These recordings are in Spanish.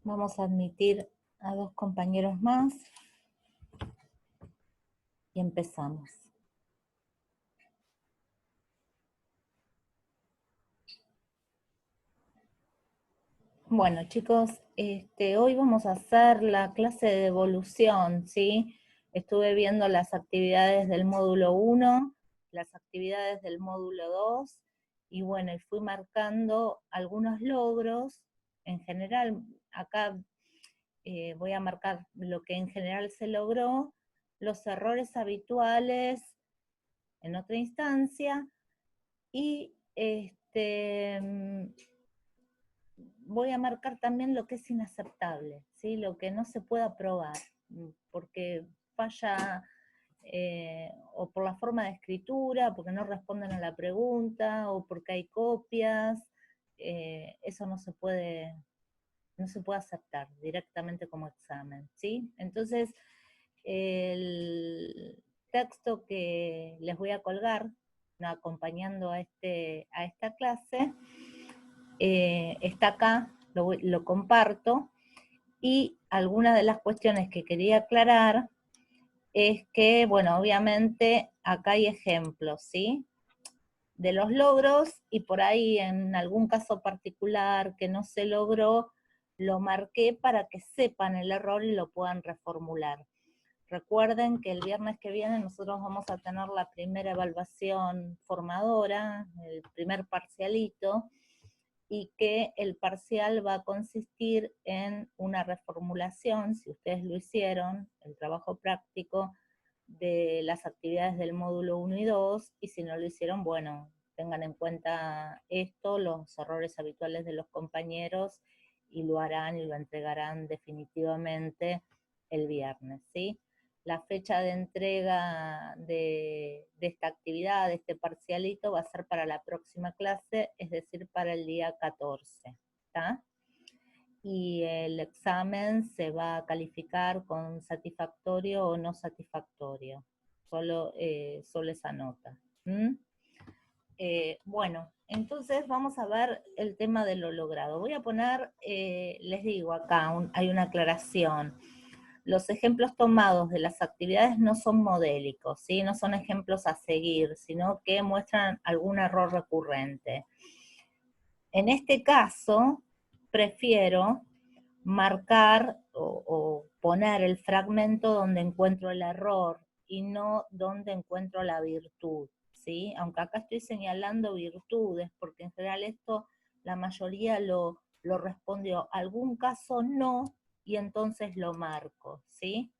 Vamos a admitir a 2 compañeros más y empezamos. Bueno, chicos, hoy vamos a hacer la clase de devolución, ¿sí? Estuve viendo las actividades del módulo 1, las actividades del módulo 2, y bueno, y fui marcando algunos logros. En general, acá voy a marcar lo que en general se logró, los errores habituales en otra instancia, y voy a marcar también lo que es inaceptable, ¿sí? Lo que no se puede aprobar, porque falla o por la forma de escritura, porque no responden a la pregunta, o porque hay copias, eso no se puede aceptar directamente como examen, ¿sí? Entonces, el texto que les voy a colgar, ¿no?, acompañando a esta clase, está acá, lo comparto, y algunas de las cuestiones que quería aclarar es que, bueno, obviamente acá hay ejemplos, ¿sí?, de los logros, y por ahí en algún caso particular que no se logró, lo marqué para que sepan el error y lo puedan reformular. Recuerden que el viernes que viene nosotros vamos a tener la primera evaluación formadora, el primer parcialito, y que el parcial va a consistir en una reformulación, si ustedes lo hicieron, el trabajo práctico de las actividades del módulo 1 y 2, y si no lo hicieron, bueno, tengan en cuenta esto, los errores habituales de los compañeros, y lo harán y lo entregarán definitivamente el viernes, ¿sí? La fecha de entrega de esta actividad, de este parcialito, va a ser para la próxima clase, es decir, para el día 14, ¿está? Y el examen se va a calificar con satisfactorio o no satisfactorio, solo esa nota. Bueno, entonces vamos a ver el tema de lo logrado. Voy a poner, les digo acá, hay una aclaración. Los ejemplos tomados de las actividades no son modélicos, ¿sí? No son ejemplos a seguir, sino que muestran algún error recurrente. En este caso, prefiero marcar o poner el fragmento donde encuentro el error y no donde encuentro la virtud, ¿sí? Aunque acá estoy señalando virtudes, porque en general esto la mayoría lo respondió, algún caso no, y entonces lo marco, ¿sí?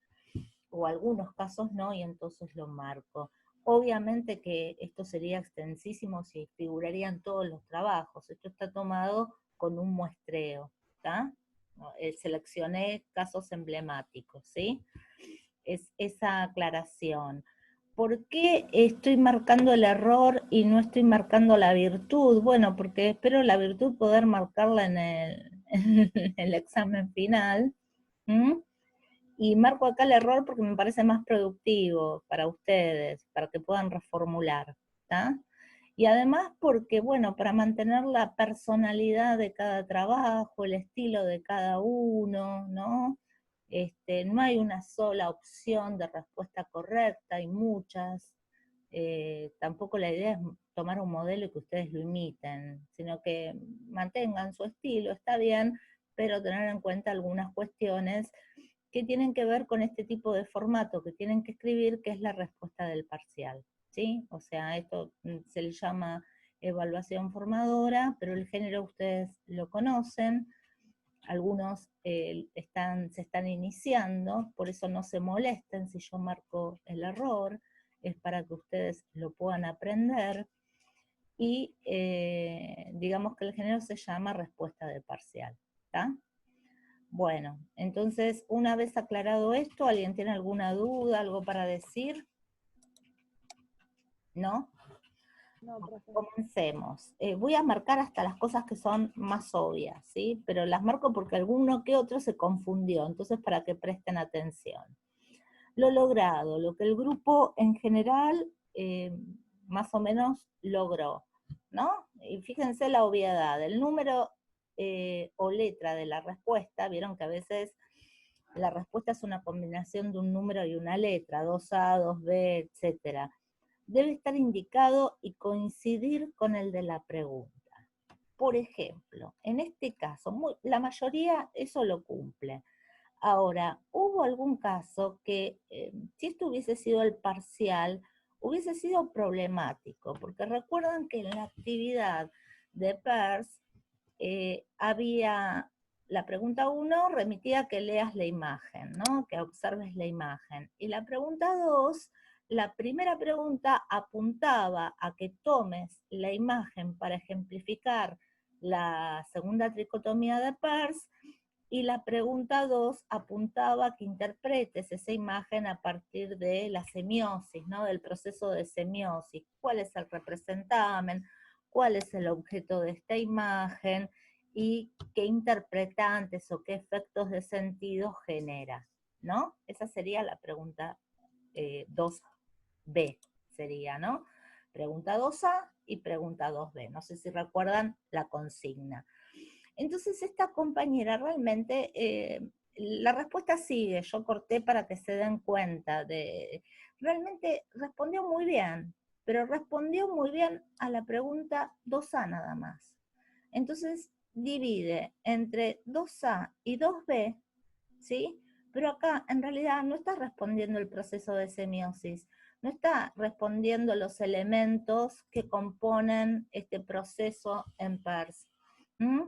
O algunos casos no, y entonces lo marco. Obviamente que esto sería extensísimo si figurarían todos los trabajos. Esto está tomado con un muestreo, ¿está? Seleccioné casos emblemáticos, ¿sí? Es esa aclaración. ¿Por qué estoy marcando el error y no estoy marcando la virtud? Bueno, porque espero la virtud poder marcarla en el examen final. Y marco acá el error porque me parece más productivo para ustedes, para que puedan reformular, ¿está? Y además porque, bueno, para mantener la personalidad de cada trabajo, el estilo de cada uno, ¿no? No hay una sola opción de respuesta correcta, hay muchas. Tampoco la idea es tomar un modelo y que ustedes lo imiten, sino que mantengan su estilo, está bien, pero tener en cuenta algunas cuestiones que tienen que ver con este tipo de formato que tienen que escribir, que es la respuesta del parcial, ¿sí? O sea, esto se le llama evaluación formadora, pero el género ustedes lo conocen, algunos se están iniciando, por eso no se molesten si yo marco el error, es para que ustedes lo puedan aprender, y digamos que el género se llama respuesta de parcial, ¿está? Bueno, entonces, una vez aclarado esto, ¿alguien tiene alguna duda, algo para decir? ¿No? No, profe. Comencemos. Voy a marcar hasta las cosas que son más obvias, ¿sí? Pero las marco porque alguno que otro se confundió, entonces para que presten atención. Lo logrado, lo que el grupo en general más o menos logró, ¿no? Y fíjense la obviedad, el número o letra de la respuesta, vieron que a veces la respuesta es una combinación de un número y una letra, 2A, 2B, etc. Debe estar indicado y coincidir con el de la pregunta. Por ejemplo, en este caso, la mayoría eso lo cumple. Ahora, hubo algún caso que, si esto hubiese sido el parcial, hubiese sido problemático, porque recuerdan que en la actividad de Peirce había, la pregunta 1 remitía a que leas la imagen, ¿no? Que observes la imagen. Y la pregunta 2, la primera pregunta apuntaba a que tomes la imagen para ejemplificar la segunda tricotomía de Peirce, y la pregunta 2 apuntaba a que interpretes esa imagen a partir de la semiosis, ¿no? Del proceso de semiosis. ¿Cuál es el representamen? ¿Cuál es el objeto de esta imagen? Y qué interpretantes o qué efectos de sentido genera, ¿no? Esa sería la pregunta 2B, sería, ¿no? Pregunta 2A y pregunta 2B. No sé si recuerdan la consigna. Entonces esta compañera realmente, la respuesta sigue, yo corté para que se den cuenta, realmente respondió muy bien, pero respondió muy bien a la pregunta 2A nada más. Entonces divide entre 2A y 2B, ¿sí? Pero acá en realidad no está respondiendo el proceso de semiosis, no está respondiendo los elementos que componen este proceso en Peirce.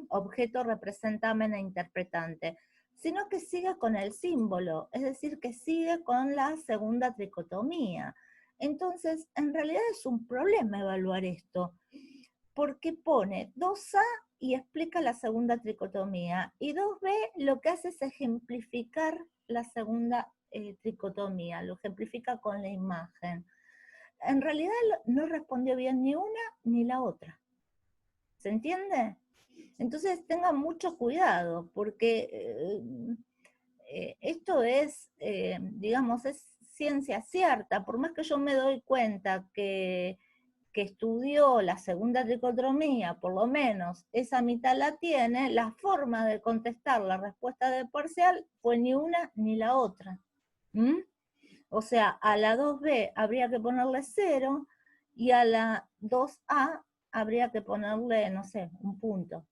Objeto, representamen e interpretante, sino que sigue con el símbolo, es decir, que sigue con la segunda tricotomía. Entonces, en realidad es un problema evaluar esto, porque pone 2A y explica la segunda tricotomía, y 2B lo que hace es ejemplificar la segunda tricotomía, lo ejemplifica con la imagen. En realidad no respondió bien ni una ni la otra. ¿Se entiende? Entonces tengan mucho cuidado, porque esto es, digamos, es ciencia cierta. Por más que yo me doy cuenta que estudió la segunda tricotomía, por lo menos esa mitad la tiene, la forma de contestar la respuesta de parcial fue ni una ni la otra. O sea, a la 2B habría que ponerle 0 y a la 2A habría que ponerle, no sé, un punto.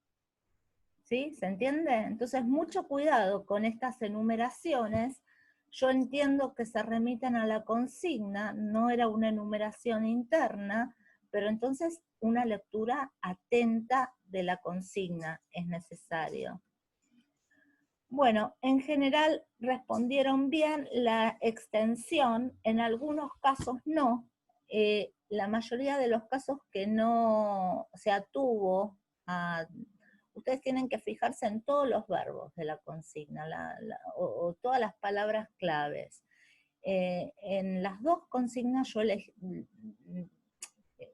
¿Sí? ¿Se entiende? Entonces, mucho cuidado con estas enumeraciones. Yo entiendo que se remiten a la consigna, no era una enumeración interna, pero entonces una lectura atenta de la consigna es necesario. Bueno, en general respondieron bien, la extensión, en algunos casos no, la mayoría de los casos que no se atuvo a... Ustedes tienen que fijarse en todos los verbos de la consigna, o todas las palabras claves. En las dos consignas yo les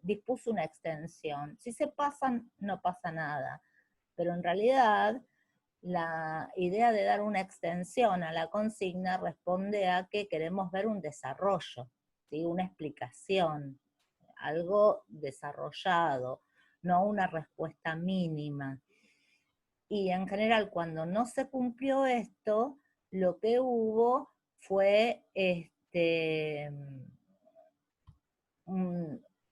dispuse una extensión. Si se pasan, no pasa nada, pero en realidad la idea de dar una extensión a la consigna responde a que queremos ver un desarrollo, ¿sí? Una explicación, algo desarrollado, no una respuesta mínima. Y en general, cuando no se cumplió esto, lo que hubo fue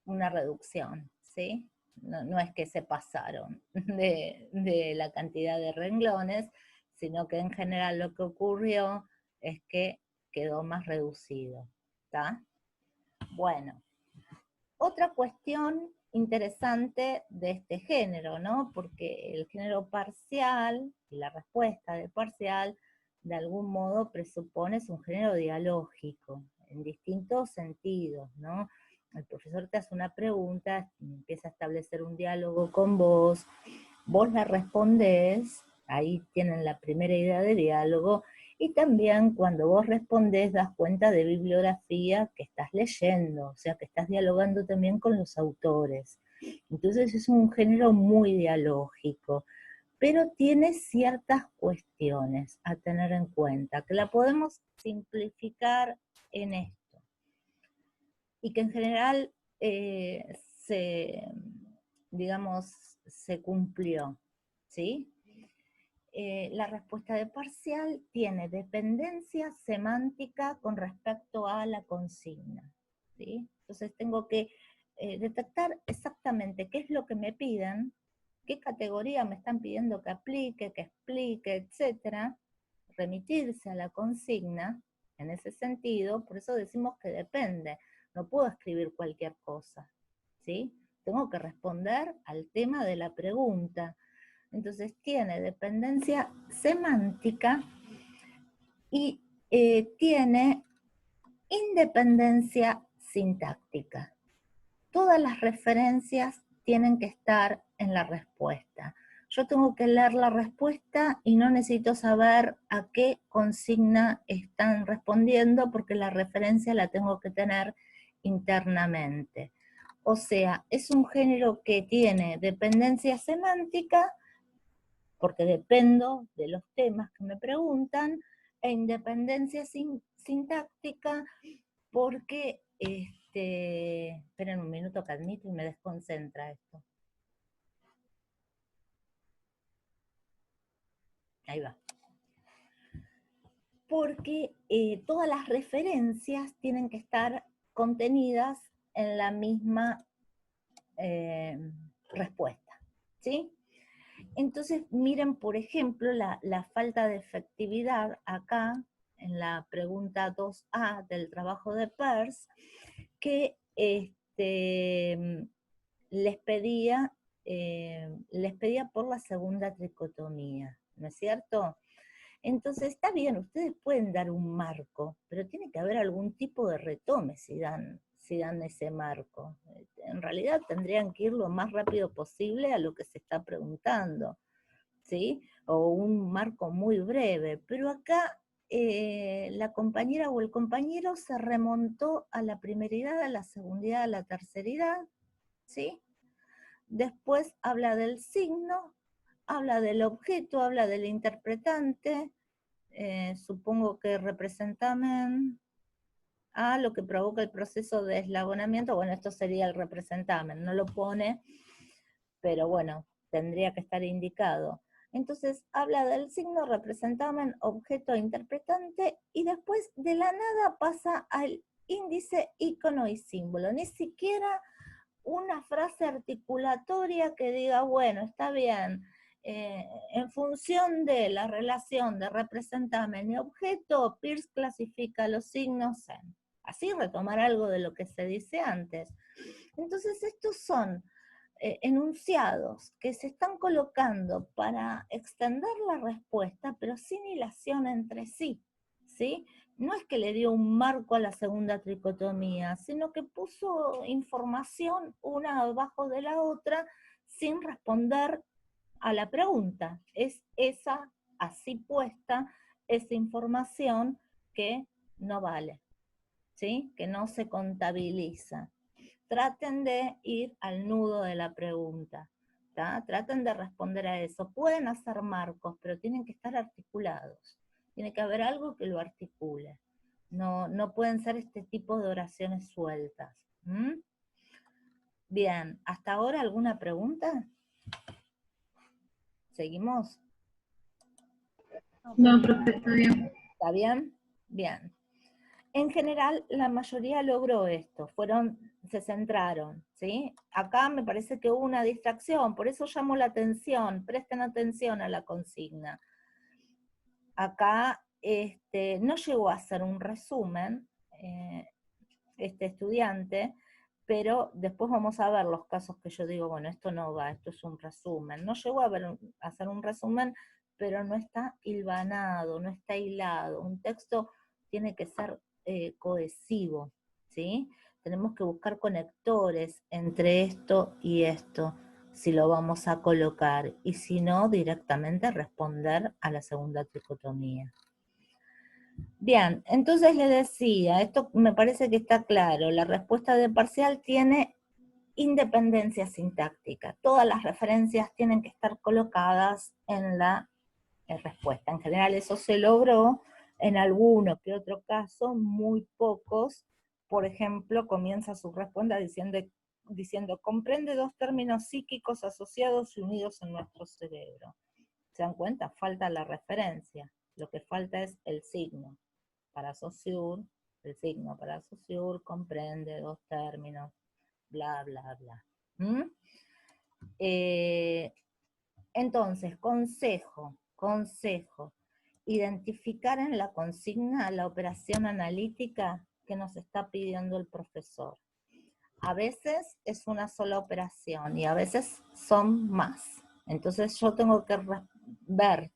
una reducción, ¿sí? No es que se pasaron de la cantidad de renglones, sino que en general lo que ocurrió es que quedó más reducido, ¿está? Bueno, otra cuestión interesante de este género, ¿no? Porque el género parcial y la respuesta de parcial de algún modo presupone es un género dialógico, en distintos sentidos, ¿no? El profesor te hace una pregunta, empieza a establecer un diálogo con vos la respondés, ahí tienen la primera idea de diálogo, y también cuando vos respondés das cuenta de bibliografía que estás leyendo, o sea que estás dialogando también con los autores. Entonces es un género muy dialógico, pero tiene ciertas cuestiones a tener en cuenta, que la podemos simplificar en esto, y que en general digamos, se cumplió, ¿sí? la respuesta de parcial tiene dependencia semántica con respecto a la consigna, ¿sí? Entonces tengo que detectar exactamente qué es lo que me piden, qué categoría me están pidiendo que aplique, que explique, etcétera, remitirse a la consigna en ese sentido. Por eso decimos que depende, no puedo escribir cualquier cosa, ¿sí? Tengo que responder al tema de la pregunta. Entonces tiene dependencia semántica y tiene independencia sintáctica. Todas las referencias tienen que estar en la respuesta. Yo tengo que leer la respuesta y no necesito saber a qué consigna están respondiendo porque la referencia la tengo que tener internamente. O sea, es un género que tiene dependencia semántica porque dependo de los temas que me preguntan, e independencia sintáctica, porque, esperen un minuto que admito y me desconcentra esto. Ahí va. Porque todas las referencias tienen que estar contenidas en la misma respuesta, ¿sí? Entonces, miren, por ejemplo, la falta de efectividad acá, en la pregunta 2A del trabajo de Peirce, que les pedía por la segunda tricotomía, ¿no es cierto? Entonces, está bien, ustedes pueden dar un marco, pero tiene que haber algún tipo de retome si dan ese marco. En realidad tendrían que ir lo más rápido posible a lo que se está preguntando, ¿sí? O un marco muy breve, pero acá la compañera o el compañero se remontó a la primeridad, a la segundidad, a la terceridad, ¿sí? Después habla del signo, habla del objeto, habla del interpretante, supongo que representamen a lo que provoca el proceso de eslabonamiento. Bueno, esto sería el representamen, no lo pone, pero bueno, tendría que estar indicado. Entonces habla del signo, representamen, objeto, interpretante, y después de la nada pasa al índice, icono y símbolo. Ni siquiera una frase articulatoria que diga, bueno, está bien, en función de la relación de representamen y objeto, Peirce clasifica los signos en. Así retomar algo de lo que se dice antes. Entonces estos son enunciados que se están colocando para extender la respuesta, pero sin hilación entre sí, ¿sí? No es que le dio un marco a la segunda tricotomía, sino que puso información una abajo de la otra sin responder a la pregunta. Es esa, así puesta, esa información que no vale, ¿sí? Que no se contabiliza. Traten de ir al nudo de la pregunta, ¿tá? Traten de responder a eso. Pueden hacer marcos, pero tienen que estar articulados. Tiene que haber algo que lo articule. No pueden ser este tipo de oraciones sueltas. ¿Mm? Bien, ¿hasta ahora alguna pregunta? ¿Seguimos? No, profe, está bien. ¿Está bien? Bien. En general, la mayoría logró esto, se centraron, ¿sí? Acá me parece que hubo una distracción, por eso llamó la atención, presten atención a la consigna. Acá no llegó a hacer un resumen, este estudiante, pero después vamos a ver los casos que yo digo, bueno, esto no va, esto es un resumen. No llegó a hacer un resumen, pero no está hilvanado, no está hilado. Un texto tiene que ser cohesivo, ¿sí? Tenemos que buscar conectores entre esto y esto, si lo vamos a colocar, y si no, directamente responder a la segunda tricotomía. Bien, entonces le decía, esto me parece que está claro, la respuesta de parcial tiene independencia sintáctica, todas las referencias tienen que estar colocadas en la respuesta. En general eso se logró, en alguno que otro caso, muy pocos. Por ejemplo, comienza su respuesta diciendo comprende dos términos psíquicos asociados y unidos en nuestro cerebro. ¿Se dan cuenta? Falta la referencia. Lo que falta es el signo. Para Saussure, el signo para Saussure comprende dos términos, bla, bla, bla. ¿Mm? Entonces, consejo, identificar en la consigna la operación analítica que nos está pidiendo el profesor. A veces es una sola operación y a veces son más. Entonces yo tengo que ver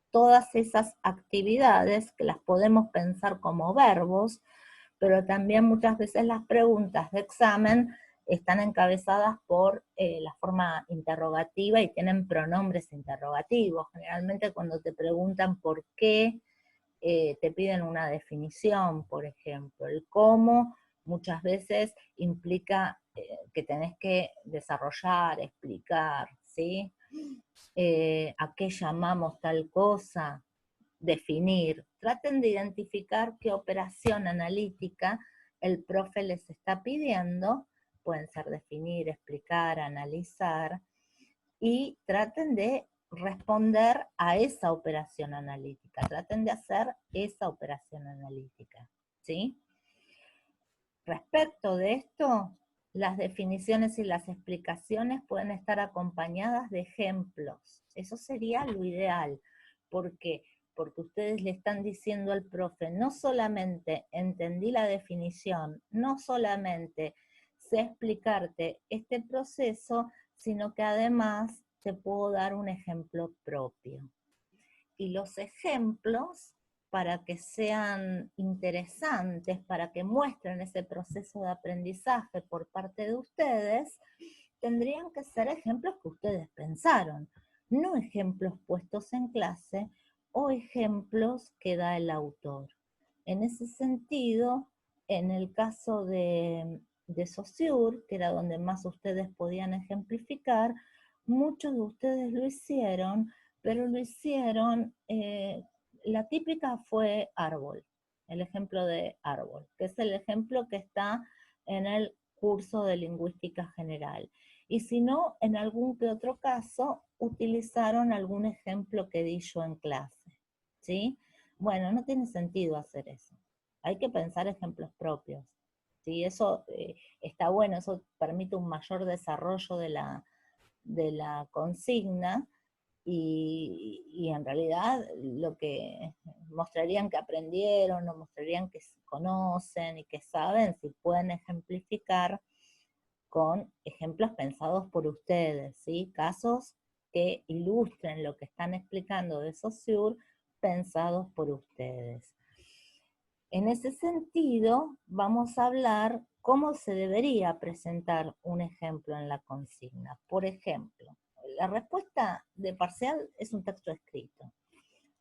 todas esas actividades que las podemos pensar como verbos, pero también muchas veces las preguntas de examen están encabezadas por la forma interrogativa y tienen pronombres interrogativos. Generalmente cuando te preguntan por qué, te piden una definición, por ejemplo. El cómo muchas veces implica que tenés que desarrollar, explicar, ¿sí? ¿A qué llamamos tal cosa? Definir. Traten de identificar qué operación analítica el profe les está pidiendo. Pueden ser definir, explicar, analizar, y traten de responder a esa operación analítica, traten de hacer esa operación analítica, ¿sí? Respecto de esto, las definiciones y las explicaciones pueden estar acompañadas de ejemplos. Eso sería lo ideal. ¿Por qué? Porque ustedes le están diciendo al profe, no solamente entendí la definición, no solamente sé explicarte este proceso, sino que además te puedo dar un ejemplo propio. Y los ejemplos, para que sean interesantes, para que muestren ese proceso de aprendizaje por parte de ustedes, tendrían que ser ejemplos que ustedes pensaron, no ejemplos puestos en clase o ejemplos que da el autor. En ese sentido, en el caso de Saussure, que era donde más ustedes podían ejemplificar, muchos de ustedes lo hicieron, pero lo hicieron, la típica fue árbol, el ejemplo de árbol, que es el ejemplo que está en el curso de lingüística general. Y si no, en algún que otro caso, utilizaron algún ejemplo que di yo en clase, ¿sí? Bueno, no tiene sentido hacer eso. Hay que pensar ejemplos propios, ¿sí? Eso está bueno, eso permite un mayor desarrollo de la consigna, y en realidad lo que mostrarían que aprendieron, o mostrarían que conocen y que saben, si pueden ejemplificar con ejemplos pensados por ustedes, ¿sí? Casos que ilustren lo que están explicando de Saussure, pensados por ustedes. En ese sentido, vamos a hablar cómo se debería presentar un ejemplo en la consigna. Por ejemplo, la respuesta de parcial es un texto escrito.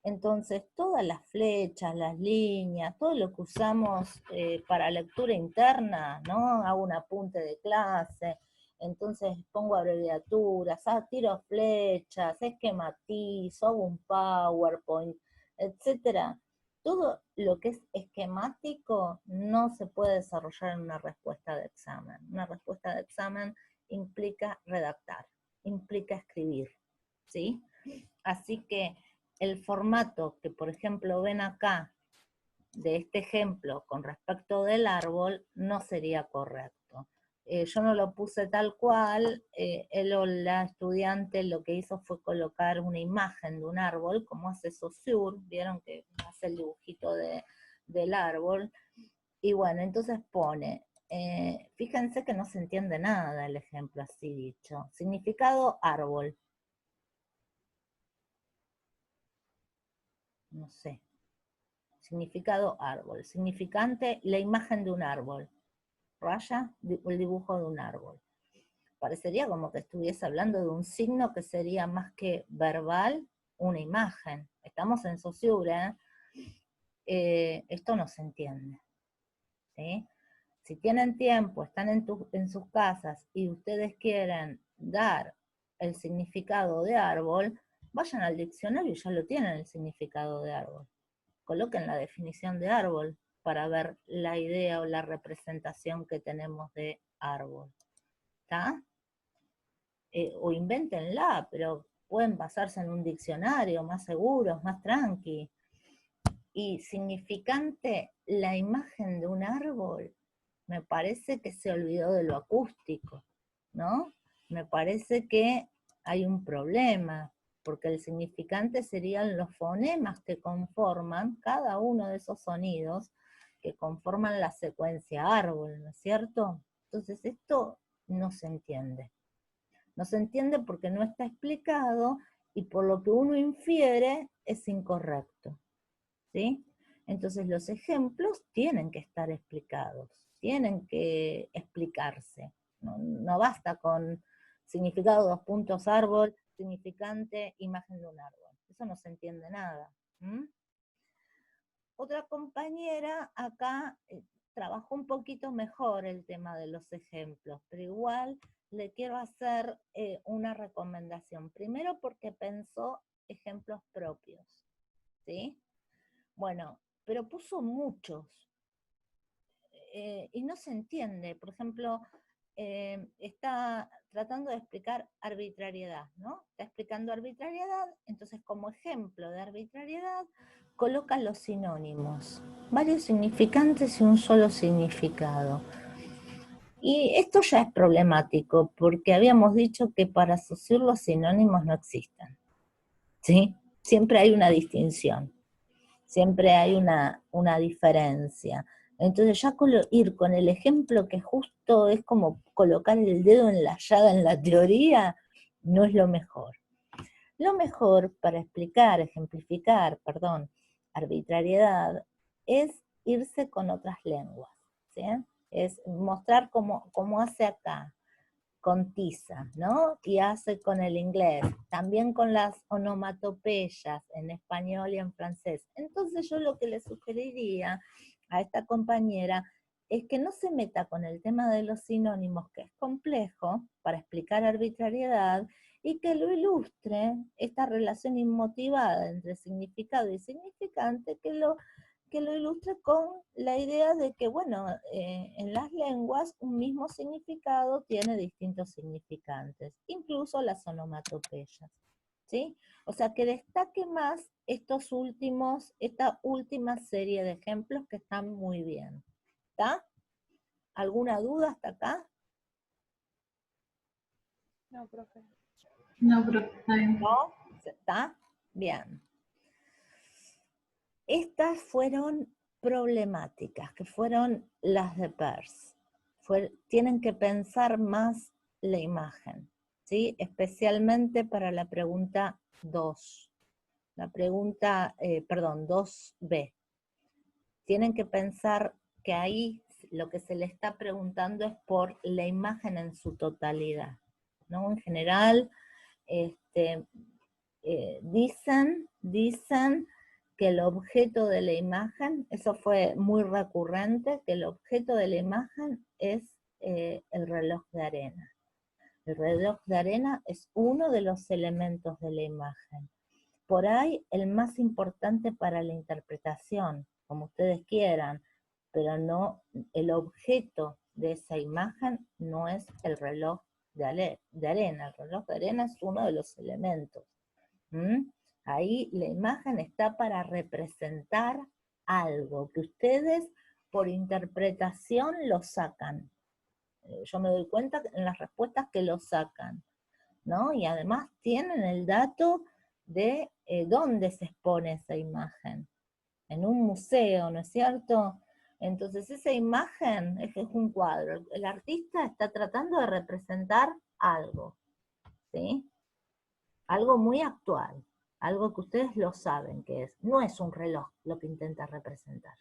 Entonces, todas las flechas, las líneas, todo lo que usamos para lectura interna, ¿no? Hago un apunte de clase, entonces pongo abreviaturas, tiro flechas, esquematizo, hago un PowerPoint, etcétera. Todo lo que es esquemático no se puede desarrollar en una respuesta de examen. Una respuesta de examen implica redactar, implica escribir, ¿sí? Así que el formato que, por ejemplo, ven acá de este ejemplo con respecto del árbol no sería correcto. Yo no lo puse tal cual, él o la estudiante lo que hizo fue colocar una imagen de un árbol, como hace Saussure, vieron que hace el dibujito del árbol, y bueno, entonces pone, fíjense que no se entiende nada el ejemplo así dicho, significado árbol, no sé, significado árbol, significante la imagen de un árbol, raya el dibujo de un árbol. Parecería como que estuviese hablando de un signo que sería más que verbal, una imagen. Estamos en Saussure, esto no se entiende, ¿sí? Si tienen tiempo, están en sus casas y ustedes quieren dar el significado de árbol, vayan al diccionario y ya lo tienen el significado de árbol. Coloquen la definición de árbol para ver la idea o la representación que tenemos de árbol. ¿Está? O invéntenla, pero pueden basarse en un diccionario, más seguros, más tranqui. Y significante, la imagen de un árbol, me parece que se olvidó de lo acústico, ¿no? Me parece que hay un problema, porque el significante serían los fonemas que conforman cada uno de esos sonidos que conforman la secuencia árbol, ¿no es cierto? Entonces esto no se entiende. No se entiende porque no está explicado y por lo que uno infiere es incorrecto, ¿sí? Entonces los ejemplos tienen que estar explicados, tienen que explicarse. No basta con significado, dos puntos, árbol, significante, imagen de un árbol. Eso no se entiende nada. Otra compañera acá trabajó un poquito mejor el tema de los ejemplos, pero igual le quiero hacer una recomendación. Primero porque pensó ejemplos propios, ¿sí? Bueno, pero puso muchos y no se entiende. Por ejemplo, está tratando de explicar arbitrariedad, ¿no? Está explicando arbitrariedad, entonces como ejemplo de arbitrariedad coloca los sinónimos, varios significantes y un solo significado. Y esto ya es problemático, porque habíamos dicho que para asociar los sinónimos no existen, ¿sí? Siempre hay una distinción, siempre hay una diferencia. Entonces ya ir con el ejemplo que justo es como colocar el dedo en la llaga en la teoría, no es lo mejor. Lo mejor para explicar, ejemplificar, perdón, arbitrariedad, es irse con otras lenguas, ¿sí? Es mostrar cómo hace acá, con tiza, ¿no? Y hace con el inglés, también con las onomatopeyas en español y en francés. Entonces yo lo que le sugeriría a esta compañera es que no se meta con el tema de los sinónimos, que es complejo para explicar arbitrariedad, y que lo ilustre, esta relación inmotivada entre significado y significante, que lo ilustre con la idea de que, bueno, en las lenguas un mismo significado tiene distintos significantes, incluso las onomatopeyas, ¿sí? O sea, que destaque más esta última serie de ejemplos que están muy bien, ¿está? ¿Alguna duda hasta acá? No, profe. No, profe, está bien. ¿No? ¿Está? Bien. Estas fueron problemáticas, que fueron las de Peirce. Tienen que pensar más la imagen, ¿sí? Especialmente para la pregunta 2. La pregunta, 2B. Tienen que pensar que ahí lo que se le está preguntando es por la imagen en su totalidad, ¿no? En general, dicen que el objeto de la imagen, eso fue muy recurrente, que el objeto de la imagen es el reloj de arena. El reloj de arena es uno de los elementos de la imagen. Por ahí el más importante para la interpretación, como ustedes quieran, pero no, el objeto de esa imagen no es el reloj de arena. El reloj de arena es uno de los elementos. Ahí la imagen está para representar algo que ustedes por interpretación lo sacan. Yo me doy cuenta en las respuestas que lo sacan, ¿no? Y además tienen el dato de dónde se expone esa imagen. En un museo, ¿no es cierto? Entonces esa imagen es un cuadro. El artista está tratando de representar algo, ¿sí? Algo muy actual, algo que ustedes lo saben que es. No es un reloj lo que intenta representar.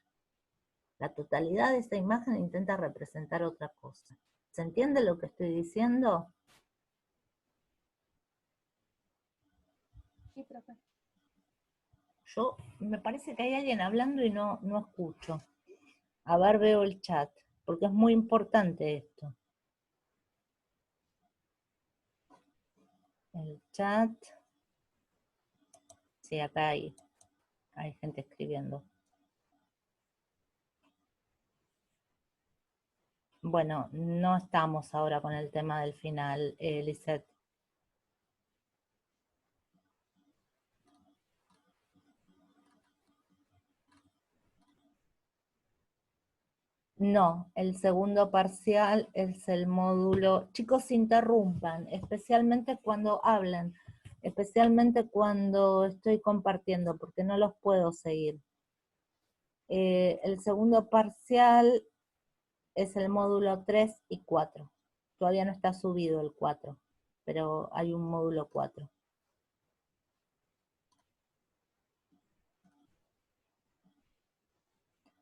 La totalidad de esta imagen intenta representar otra cosa. ¿Se entiende lo que estoy diciendo? Sí, profe. Me parece que hay alguien hablando y no escucho. A ver, veo el chat, porque es muy importante esto. El chat. Sí, acá hay gente escribiendo. Bueno, no estamos ahora con el tema del final, Lisette. No, el segundo parcial es el módulo. Chicos, interrumpan, especialmente cuando hablan, especialmente cuando estoy compartiendo, porque no los puedo seguir. El segundo parcial es el módulo 3 y 4. Todavía no está subido el 4, pero hay un módulo 4.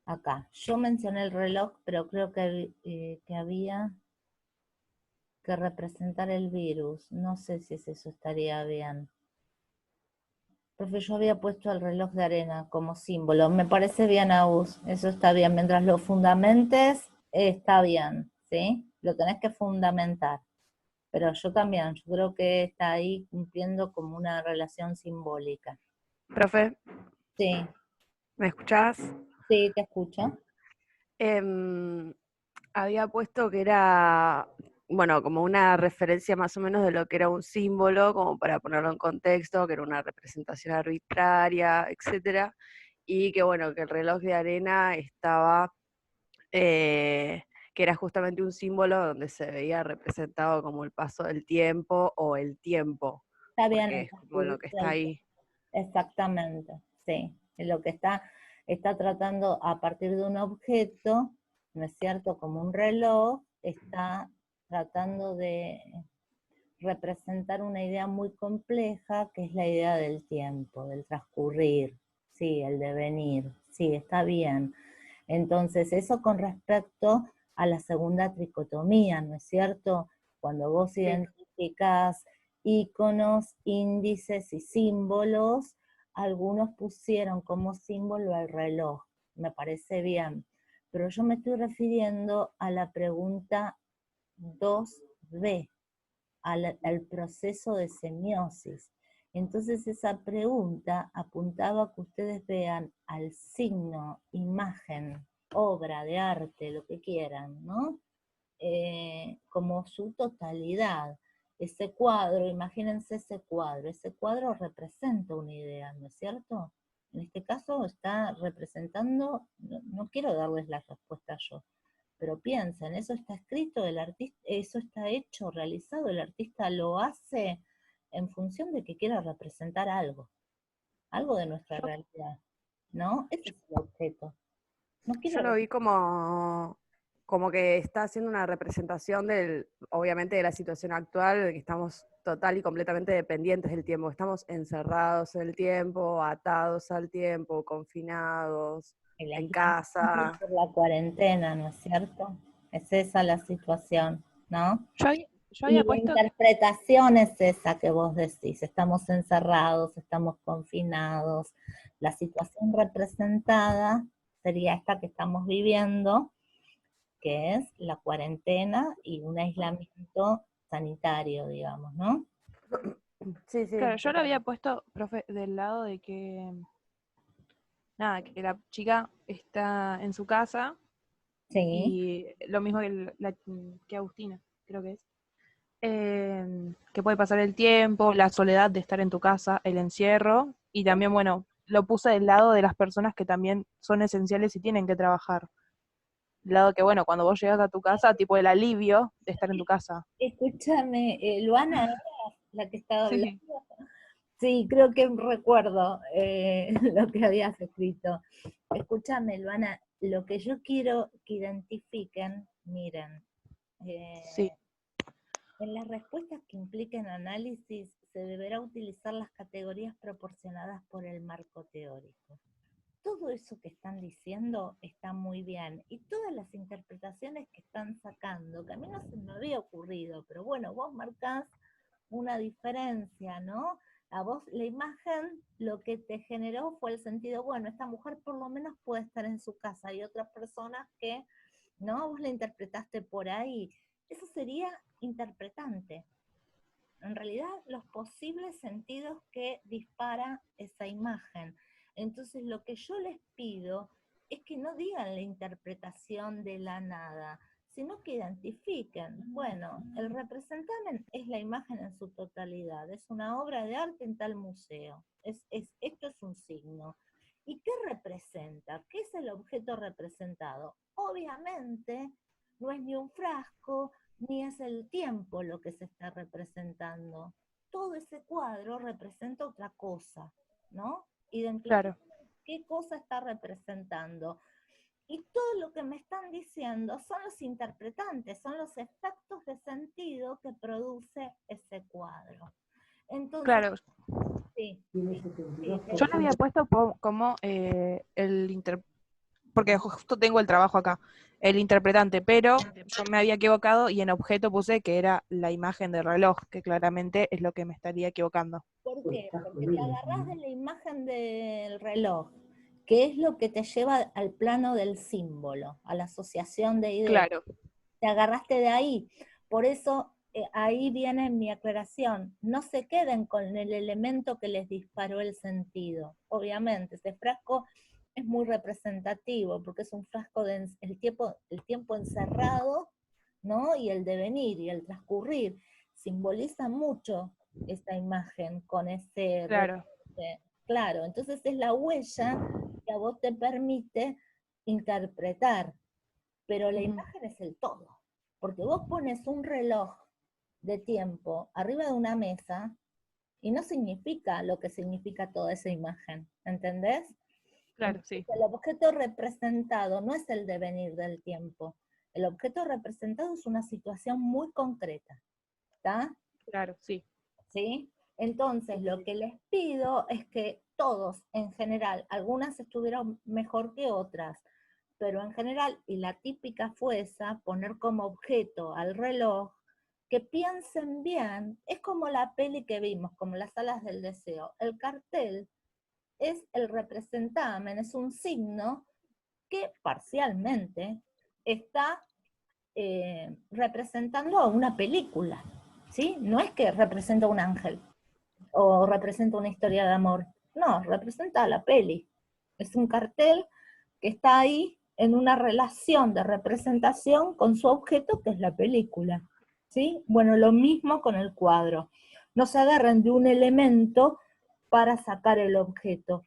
Acá, yo mencioné el reloj, pero creo que había que representar el virus. No sé si eso estaría bien. Profe, yo había puesto el reloj de arena como símbolo. Me parece bien, Agus. Eso está bien. Mientras lo fundamentes, está bien, ¿sí? Lo tenés que fundamentar. Pero yo también, yo creo que está ahí cumpliendo como una relación simbólica. Profe, Sí, ¿me escuchás? sí, te escucho. Había puesto que era, bueno, como una referencia más o menos de lo que era un símbolo, como para ponerlo en contexto, que era una representación arbitraria, etcétera, y que bueno, que el reloj de arena estaba, que era justamente un símbolo donde se veía representado como el paso del tiempo o el tiempo, Está bien. porque es como lo que está ahí. Exactamente, sí. Lo que está tratando a partir de un objeto, ¿no es cierto? Como un reloj, está tratando de representar una idea muy compleja, que es la idea del tiempo, del transcurrir, sí, el devenir, sí, está bien. Entonces, eso con respecto a la segunda tricotomía, ¿no es cierto? Cuando vos Sí. identificás íconos, índices y símbolos, algunos pusieron como símbolo el reloj, me parece bien, pero yo me estoy refiriendo a la pregunta 2B, al proceso de semiosis. Entonces esa pregunta apuntaba a que ustedes vean al signo, imagen, obra de arte, lo que quieran, ¿no? Como su totalidad. Ese cuadro, imagínense ese cuadro representa una idea, ¿no es cierto? En este caso está representando, no quiero darles la respuesta yo, pero piensen, eso está escrito, el artista, eso está hecho, realizado, el artista lo hace en función de que quiera representar algo de nuestra realidad, ¿no? Ese es el objeto. No Yo quiero lo vi como que está haciendo una representación obviamente de la situación actual, de que estamos total y completamente dependientes del tiempo, estamos encerrados en el tiempo, atados al tiempo, confinados, el en aislamiento casa. por la cuarentena, ¿no es cierto? Es esa la situación, ¿no? Yo Y había la puesto, interpretación es esa que vos decís, estamos encerrados, estamos confinados. La situación representada sería esta que estamos viviendo, que es la cuarentena y un aislamiento sanitario, digamos, ¿no? Sí, sí. claro, yo lo había puesto, profe, del lado de que, nada, que la chica está en su casa Sí, y lo mismo que Agustina, creo que es. Que puede pasar el tiempo, la soledad de estar en tu casa, el encierro, y también, bueno, lo puse del lado de las personas que también son esenciales y tienen que trabajar. Del lado que, bueno, cuando vos llegas a tu casa, tipo el alivio de estar en tu casa. escúchame, Luana era la que estaba hablando. Sí. Sí, creo que recuerdo lo que habías escrito. Escúchame, Luana, lo que yo quiero que identifiquen, miren, Sí. en las respuestas que impliquen análisis se deberá utilizar las categorías proporcionadas por el marco teórico. Todo eso que están diciendo está muy bien, y todas las interpretaciones que están sacando, que a mí no se me había ocurrido, pero bueno, vos marcás una diferencia, ¿no? A vos la imagen lo que te generó fue el sentido, bueno, esta mujer por lo menos puede estar en su casa, y otras personas que, ¿no? Vos la interpretaste por ahí. Eso sería interpretante. En realidad, los posibles sentidos que dispara esa imagen. Entonces, lo que yo les pido es que no digan la interpretación de la nada, sino que identifiquen, bueno, el representamen es la imagen en su totalidad, es una obra de arte en tal museo, esto es un signo. ¿Y qué representa? representa? ¿Qué es el objeto representado? Obviamente no es ni un frasco, ni es el tiempo lo que se está representando. Todo ese cuadro representa otra cosa, ¿no? Identificar Claro. qué cosa está representando. Y todo lo que me están diciendo son los interpretantes, son los efectos de sentido que produce ese cuadro. Entonces, Claro. sí. Yo le había puesto como porque justo tengo el trabajo acá, el interpretante, pero yo me había equivocado y en objeto puse que era la imagen del reloj, que claramente es lo que me estaría equivocando. ¿Por qué? Porque te agarrás de la imagen del reloj, que es lo que te lleva al plano del símbolo, a la asociación de ideas. Claro. Te agarraste de ahí. Por eso ahí viene mi aclaración. No se queden con el elemento que les disparó el sentido. Obviamente, ese frasco es muy representativo, porque es un frasco del el tiempo encerrado, ¿no? Y el devenir y el transcurrir. Simboliza mucho esa imagen con ese Claro. claro, entonces es la huella que a vos te permite interpretar, pero la imagen es el todo, porque vos pones un reloj de tiempo arriba de una mesa y no significa lo que significa toda esa imagen, ¿entendés? Claro, sí. El objeto representado no es el devenir del tiempo, el objeto representado es una situación muy concreta, ¿está? Claro, sí. ¿Sí? Entonces, lo que les pido es que todos, en general, algunas estuvieron mejor que otras, pero en general, y la típica fue esa, poner como objeto al reloj, que piensen bien, es como la peli que vimos, como las alas del deseo. El cartel es el representamen, es un signo que parcialmente está representando a una película, ¿sí? No es que representa un ángel o representa una historia de amor, no, representa a la peli. Es un cartel que está ahí en una relación de representación con su objeto, que es la película, ¿sí? Bueno, lo mismo con el cuadro. No se agarren de un elemento para sacar el objeto,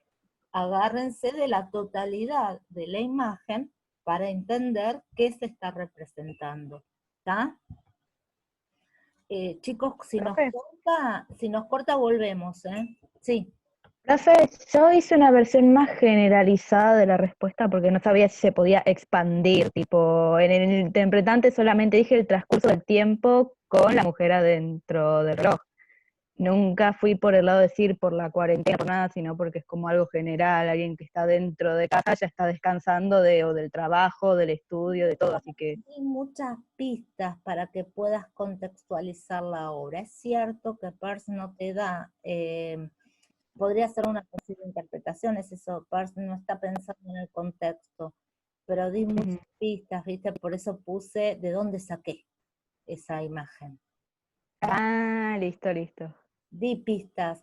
agárrense de la totalidad de la imagen para entender qué se está representando, ¿está? Chicos, Profe, si nos corta volvemos, ¿eh? Sí. profe, yo hice una versión más generalizada de la respuesta porque no sabía si se podía expandir, tipo, en el interpretante solamente dije el transcurso del tiempo con la mujer adentro del reloj. Nunca fui por el lado de decir por la cuarentena, por nada, sino porque es como algo general, alguien que está dentro de casa ya está descansando o del trabajo, del estudio, de todo, así que... Hay muchas pistas para que puedas contextualizar la obra. Es cierto que Peirce no te da, podría ser una posible interpretación, es eso, Peirce no está pensando en el contexto, pero di muchas pistas, ¿viste? Por eso puse de dónde saqué esa imagen. Ah, listo, listo. Di pistas.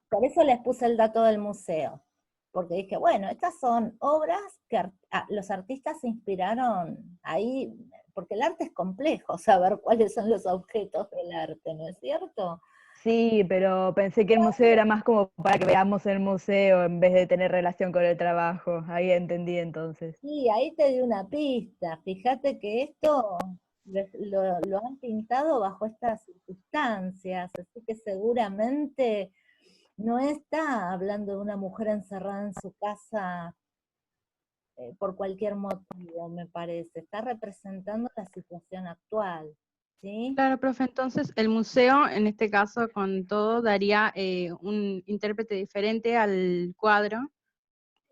Por eso les puse el dato del museo. Porque dije, bueno, estas son obras que los artistas se inspiraron ahí, porque el arte es complejo, saber cuáles son los objetos del arte, ¿no es cierto? Sí, pero pensé que el museo era más como para que veamos el museo en vez de tener relación con el trabajo. Ahí entendí entonces. Sí, ahí te di una pista. Fíjate que esto lo han pintado bajo estas circunstancias, así que seguramente no está hablando de una mujer encerrada en su casa por cualquier motivo, me parece. Está representando la situación actual, ¿sí? Claro, profe, entonces el museo, en este caso, con todo, daría un intérprete diferente al cuadro,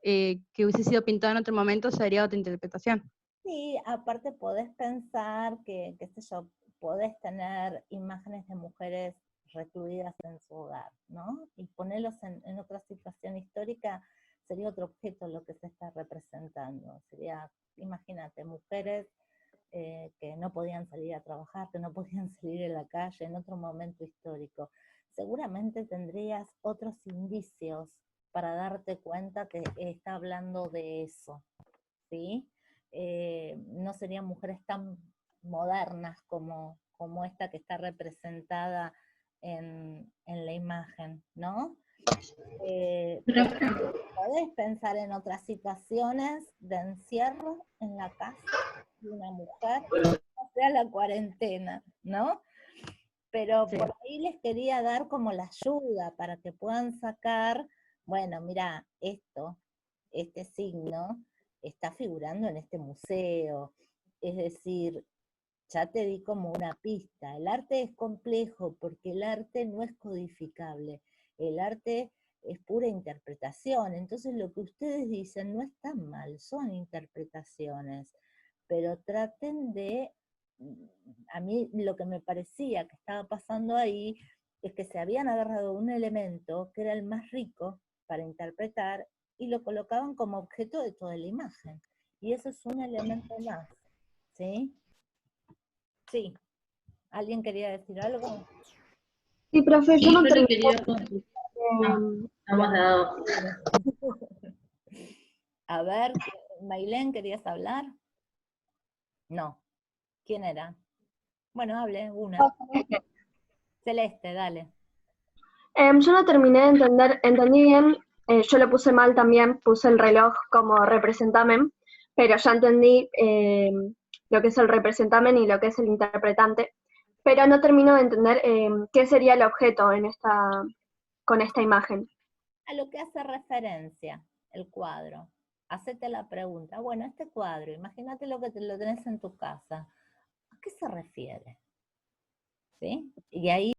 que hubiese sido pintado en otro momento, sería otra interpretación. Sí, aparte podés pensar que, qué sé yo, podés tener imágenes de mujeres recluidas en su hogar, ¿no? Y ponerlos en otra situación histórica sería otro objeto lo que se está representando. Sería, imagínate, mujeres que no podían salir a trabajar, que no podían salir a la calle en otro momento histórico. Seguramente tendrías otros indicios para darte cuenta que está hablando de eso, ¿sí? No serían mujeres tan modernas como esta que está representada en la imagen, ¿no? Profe, ¿podés pensar en otras situaciones de encierro en la casa de una mujer? O sea, la cuarentena, ¿no? Pero Sí. por ahí les quería dar como la ayuda para que puedan sacar, bueno, mira, este signo está figurando en este museo. Es decir, ya te di como una pista. El arte es complejo porque el arte no es codificable. El arte es pura interpretación. Entonces lo que ustedes dicen no está mal, son interpretaciones. Pero traten de, a mí lo que me parecía que estaba pasando ahí es que se habían agarrado un elemento que era el más rico para interpretar y lo colocaban como objeto de toda la imagen. Y eso es un elemento más, ¿sí? Sí. ¿Alguien quería decir algo? Sí, profe, yo Sí, no yo le terminé. quería contar. Estamos de dos. A ver, Mailén, ¿querías hablar? No. ¿Quién era? Bueno, hable, una. Celeste, dale. Yo no terminé de entender, entendí bien, yo le puse mal también, puse el reloj como representamen, pero ya entendí lo que es el representamen y lo que es el interpretante, pero no termino de entender qué sería el objeto en con esta imagen. A lo que hace referencia el cuadro. Hacete la pregunta, bueno, este cuadro, imagínate lo que lo tenés en tu casa. ¿A qué se refiere? ¿Sí? Y ahí